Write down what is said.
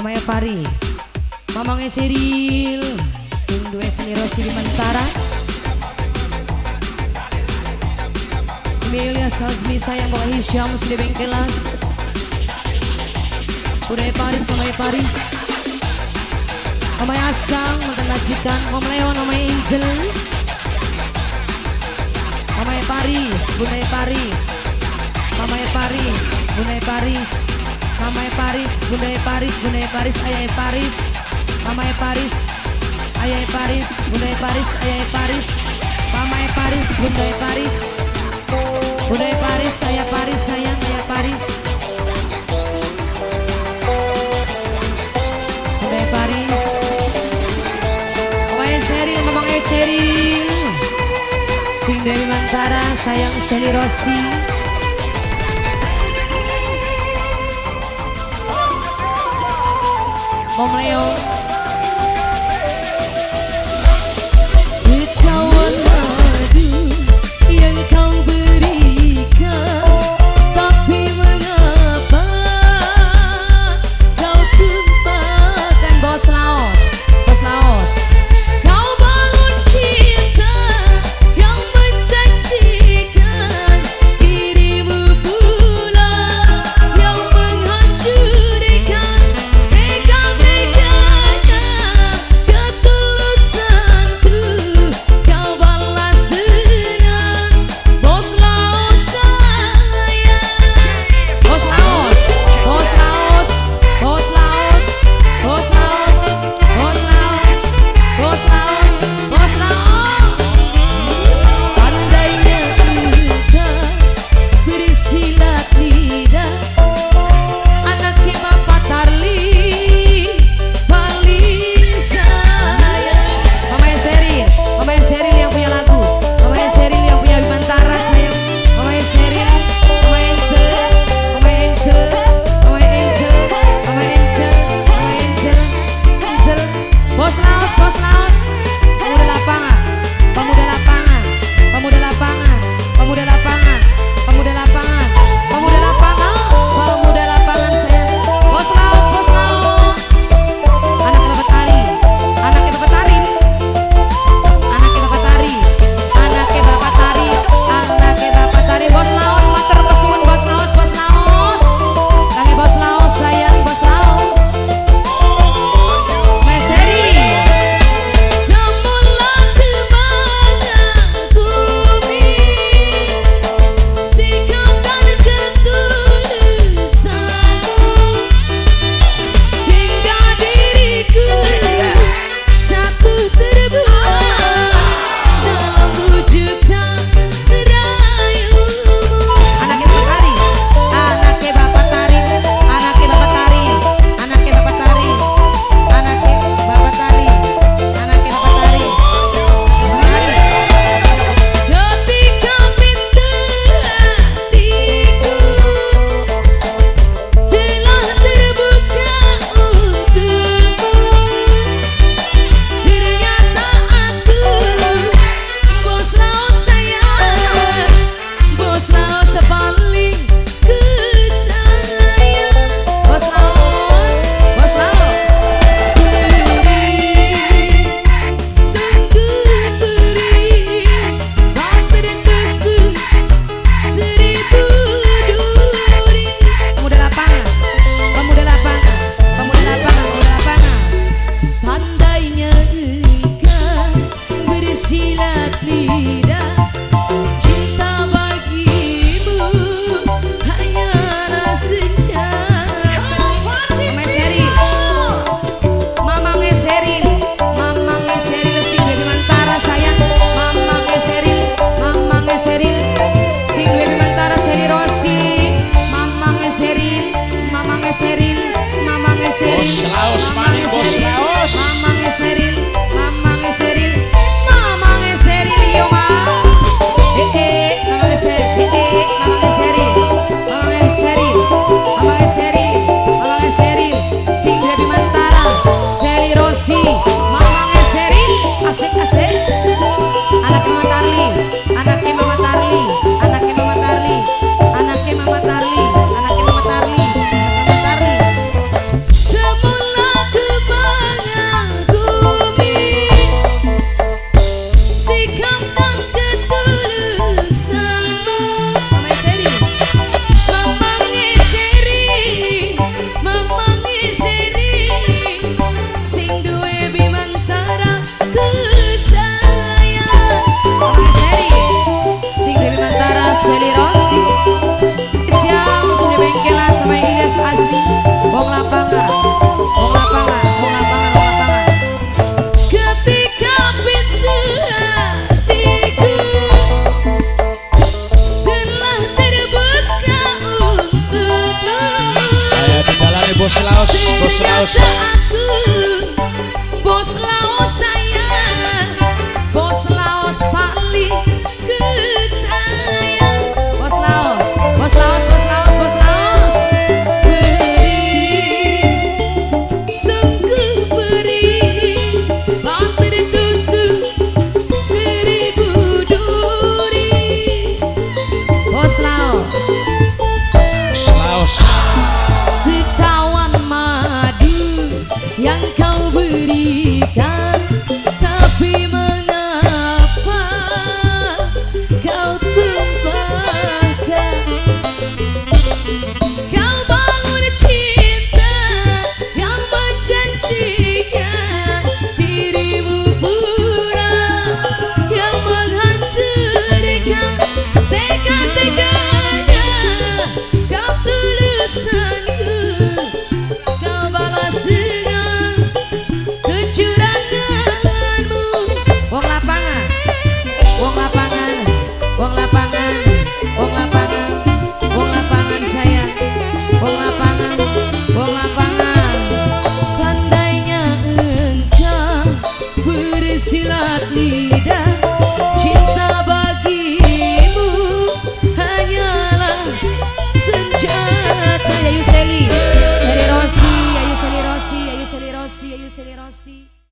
Mamanya Faris, mamangnya Seril, sing duwe seni rosi di Mentara. Emilia Sazmi sayang bawa Hisham sudah bengkelas. Budaya Paris, mamanya Paris, mamanya Askang, mantan majikan, Mama Leon, mamanya Angel, mamanya Paris, budaya Paris, mamanya Paris, budaya Paris, mamanya Paris, budaya Paris, budaya Paris, ayahnya Paris, mamanya Paris, ayahnya Paris, budaya Paris, ayahnya Paris, mamanya Paris, budaya Paris, budaya Paris, ayah Paris, sayang ayah Paris, budaya Paris, mamanya Seril, mamanya Ceril, sing dari Mantara, sayang Seli Rossi. Om Leo secawan madu yang kau berikan, tapi mengapa kau tumpahkan? Bos Laos, Bos Laos, kau bangun cinta yang menjanjikan, dirimu pula yang menghancurkan. Laos. Aku bos Laos sayang, bos Laos paling kesayang. Bos Laos, bos Laos, bos Laos, bos Laos. Beri, sungguh beri, tak tertusuk 1000 duri. Bos Laos. Laos. Secawan madu yang kau berikan, tapi mengapa kau tumpahkan? Kau bangun cinta yang menjanjikan, dirimu pula yang menghancurkan. Tega-teganya kau tulusanku, kau balas dengan kecuranganmu. Wong lapangan, wong lapangan, wong lapangan, wong lapangan, wong lapangan sayang, wong lapangan, wong lapangan. Pandainya engkau bersilat lidah, cinta bagimu hanyalah senja.